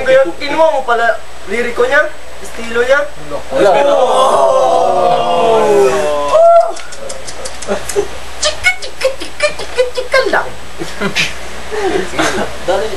Galing kaya, kinuha mo pala liriko niya? Estilo niya? Wala. Chika lang. Dali.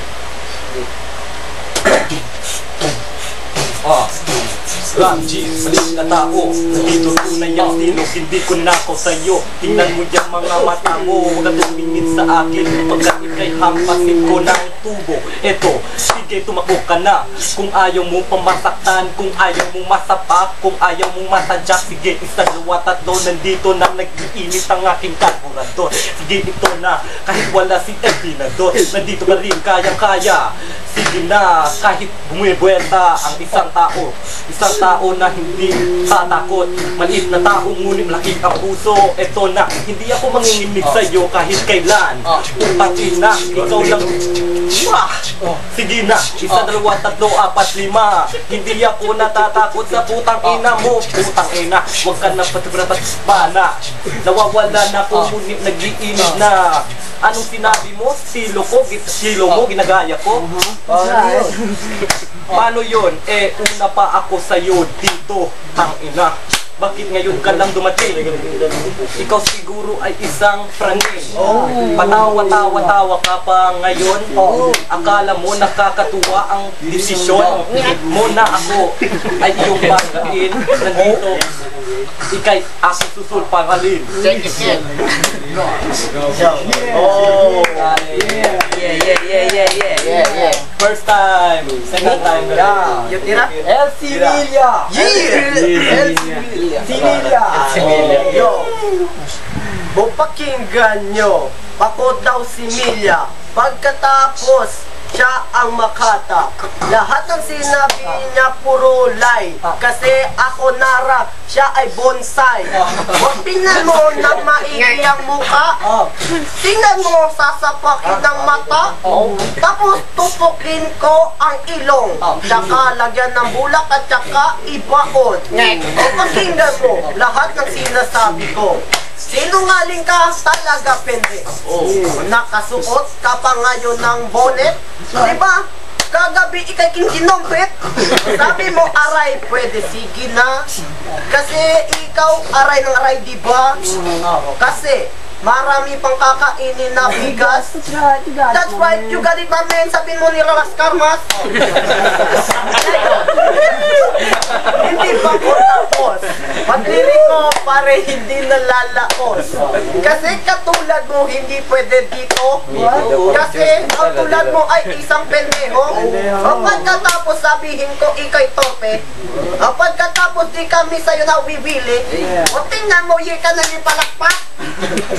Ramji, maliit na tao. Nandito tunay ang stilong, hindi ko nako sa'yo. Tingnan mo yung mga mata mo, huwag ka tumingin sa akin. Pagkat ikay hampasin ko ng tubo. Eto, sige tumakbo ka na. Kung ayaw mong pamasaktan, kung ayaw mong masapak, kung ayaw mong masadyak, sige isa, dalawa, tatlo. Nandito na nag-iinit ang aking karburador. Sige ito na, kahit wala si Empinador. Nandito ka rin, kayang-kaya. Sige na, kahit bumubuelta ang isang tao na hindi tatakot. Maliit na tao ngunit malaki ang puso. Eto na, hindi ako manginginig sa'yo kahit kailan. Utang ina, ikaw lang. Sige na, isa, dalawa, tatlo, apat, lima. Hindi ako natatakot sa putang ina mo. Putang ina, huwag ka na patibrataspana. Nawawala na ako ngunit nag-iinit na. Anong sinabi mo? Silo mo, ginagaya ko? Paano yun? Una pa ako sa'yo dito, tang ina. Bakit ngayon ka lang dumating? Ikaw siguro ay isang prangin. Patawa-tawa-tawa ka pa ngayon. Akala mo nakakatuwa ang desisyon mo na ako ay iyong banggain. Nandito, ikay aking susulpangalin. Oh, yeah. First time, second time. Yung tira? El Similia. El Similia. Yo. Pakinggan nyo. Ako daw si Milia. Pagkatapos, siya ang makata. Lahat ng sinabi niya puro lie. Kasi ako nara, siya ay bonsai. Huwag tingnan mo na maigi ang mukha. Tingnan mo sasapakin ng mata. Tapos tupukin ko ang ilong. Tsaka lagyan ng bulak at tsaka ibaon. O pakinggan mo lahat ng sinasabi ko. Sinungaling ka talaga, pende. Nakasuot ka pa ngayon ng bonnet. Diba? Kagabi ikay kinkinumpit. Sabi mo, aray, pwede, sige na. Kasi ikaw, aray ng aray, diba? Kasi marami pang kakainin na bigas. That's right, you got it, my man. Sabihin mo ni Raras Karmas. Hindi pa ko tapos. Patlirik ko pare hindi nalalaos. Kasi katulad mo hindi pwede dito. Kasi ang tulad mo ay isang pendeho. O pagkatapos sabihin ko ikay torpe. O pagkatapos di kami sa'yo na wiwili. O tingnan mo yun ka na ni palakpak.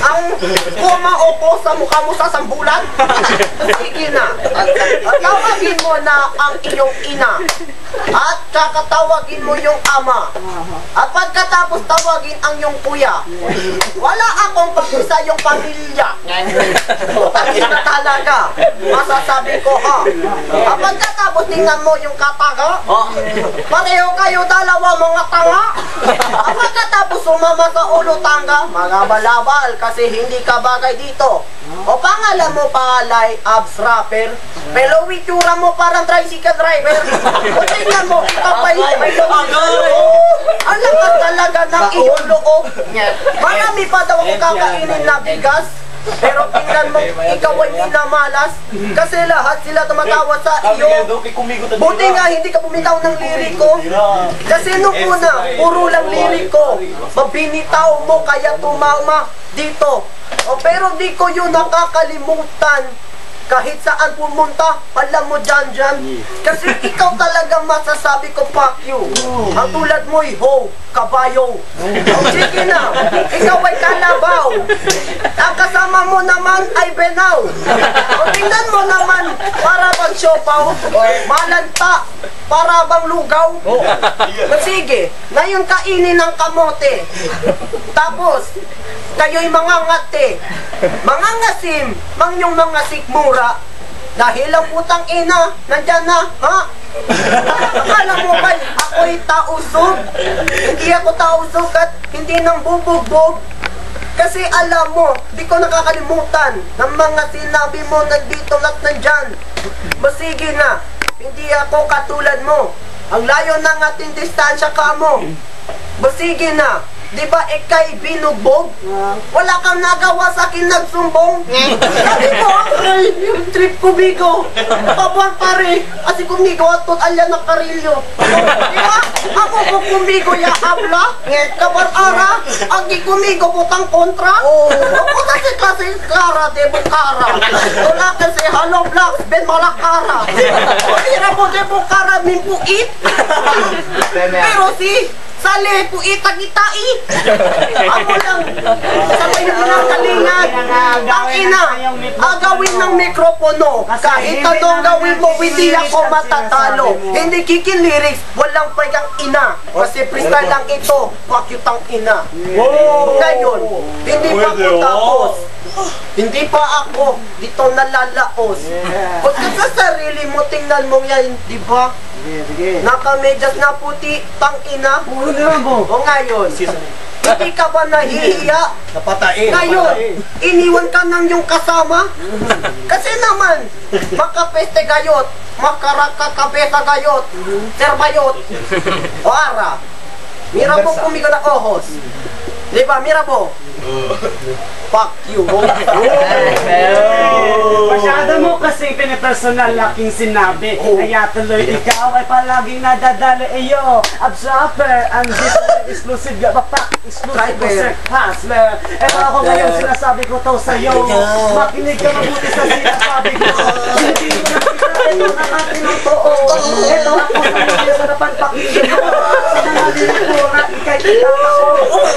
Ang kumaupo sa mukha mo sa sambulan. Sige na. At tawagin mo na ang iyong ina. At kakatawagin mo yung ama. At pagkatapos tawagin ang iyong kuya. Wala akong pag-isa yung pamilya. Putangin na talaga. Masasabi ko ha. At pagkatapos tingnan mo yung kataga. Pareho kayo dalawa mga tanga. At pagkatapos sumama sa ulo tanga. Mga balabal kasi hindi ka bagay dito. O pangalan mo palay abs rapper. Pero itsura mo parang tricycle driver. O tingnan mo, ikaw pa may ang lakas talaga ng iyong loob. Marami pa daw akong kakainin na bigas. Pero tingnan mo, ikaw ay minamalas. Kasi lahat sila tumatawa sa iyo. Buti nga hindi ka bumitaw ng liriko. Kasi nung una, puro lang liriko. Mabinitaw mo kaya tumama dito. Pero di ko yun nakakalimutan. Kahit saan pumunta, alam mo dyan. Kasi ikaw talaga masasabi ko, fuck you. Ang tulad mo ay ho, kabayo. Sige na, ikaw ay kalabaw. Ang kasama mo naman ay benaw. Tingnan mo naman, para bang siopaw, malanta, para bang lugaw. Sige, ngayon kainin ng kamote. Tapos, kayo'y mga ngate, mga ngasim, mangyong mga sikmura, dahil ang putang ina, nandyan na, ha? Akala mo ba, ako'y tausog? Hindi ako tausog at hindi nang bubugbog. Kasi alam mo, di ko nakakalimutan ng mga sinabi mo nandito at nandyan. Masige na, hindi ako katulad mo. Ang layo ng ating distansya ka mo. Masige na, di ba ikay binugbog? Wala kang nagawa sa akin nagsumbong. Sabi ko, ay, yung trip ko bigo. Pabuang pare, asi kumigo at alya na karilyo. Di ba? Ako po kumigo ya habla. Kabar ara, agi kumigo putang kontra. Ako kasi kara de bukara. Wala kasi halo blocks, ben malakara. Pira po de bukara min puit. Pero si sali po itag-itai. Ako lang. Sabay na pinakalingan. Ang ina, agawin ng mikropono. Kahit anong gawin mo, hindi ako matatalo. Hindi kikiliris, walang payang ina. Kasi freestyle lang ito, pakyutang ina. Ngayon, hindi pa ako tapos. Hindi pa ako dito nalalaos. Kung sa sarili mo, tingnan mo yan, di ba? Nakamedyas na puti, tang ina. O ngayon, hindi ka ba nahihiya? Napatain. Ngayon, iniwan ka ng yung kasama? Kasi naman, makapeste gayot, makarakakabesa gayot, serbayot, o ara. Mira po kumigo na ohos. Di ba, mira po? Fuck you. Masyado mo kasi pinipersonal aking sinabi. Kaya tuloy ikaw ay palaging nadadali. Eyo, absorber, ang exclusive bapak, exclusive hustler. Eto ako ngayon, sinasabi ko to sa'yo. Makinig ka mabuti sa sinasabi ko. Hindi mo nakita, ito ang aking totoo. Ito ako sa iyo sa dapan pakinggan mo. Sa mga lilikura, ikay kita ako.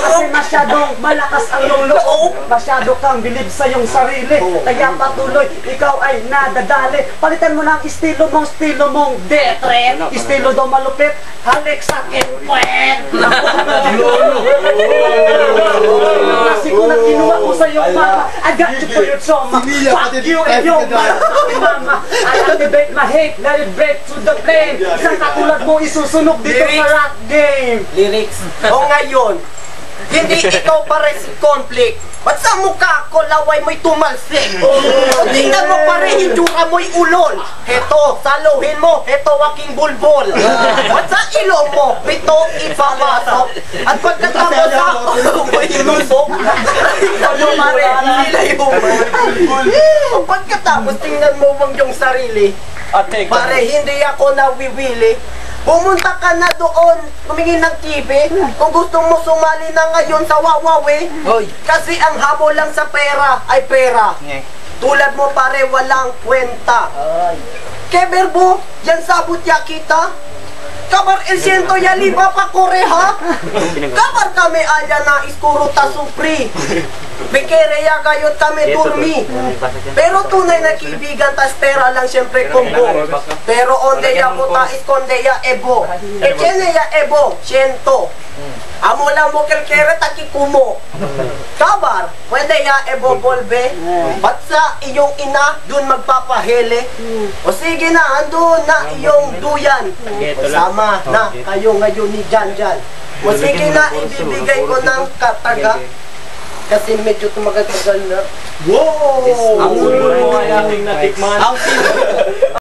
Kasi masyadong malakas ang iyong loob. Masyado kang bilib sa iyong sarili. Kaya patuloy, ikaw ay nadadali. Palitan mo ng estilo mong detre. Estilo daw malupit. Halik sa akin, puwet! Kasi kung nagkinuha ko sa iyong mama, I got you for your trauma. Fuck you and your mama. I activate my hate, let it break to the flame. Isang katulad mo isusunog dito sa rap game. Lyrics. O ngayon, hindi ikaw pare si conflict. Ba't sa mukha ko laway mo'y tumalsik? Tingnan mo pare, hitsura mo'y ulol. Heto, saluhin mo, heto aking bulbol. Ba't sa ilong mo, ito ipapasok. At pagkatapos ako, may ilusok. Ano pare, nilayo mo. O pagkatapos, tingnan mo bang yung sarili. Pare, hindi ako nawiwili. Pumunta ka na doon, tumingin ng TV. Kung gusto mo sumali na ngayon sa Wawawi, kasi ang habol lang sa pera ay pera. Tulad mo pare, walang kwenta. Keberbo, yan sabot ya kita. Kabar el siento ya liba pa koreha. Kabar kami aya na iskuro ta supri. Bekereya gayot kami turmi. Pero tunay na kaibigan tas pera lang siyempre kumbo. Pero onde ya puta iskonde ya ebo. Echene ya ebo, siento. Amo lang mo kelkere takikumo. Kabar, pwede ya ebo bolbe. Ba't sa iyong ina dun magpapahele? O sige na, andun na iyong duyan. Sama na kayo ngayon ni Janjan. O sige na, ibibigay ko ng kataga. Kasi medyo tumagatagal na. Ang ulo mo ay ating natikman.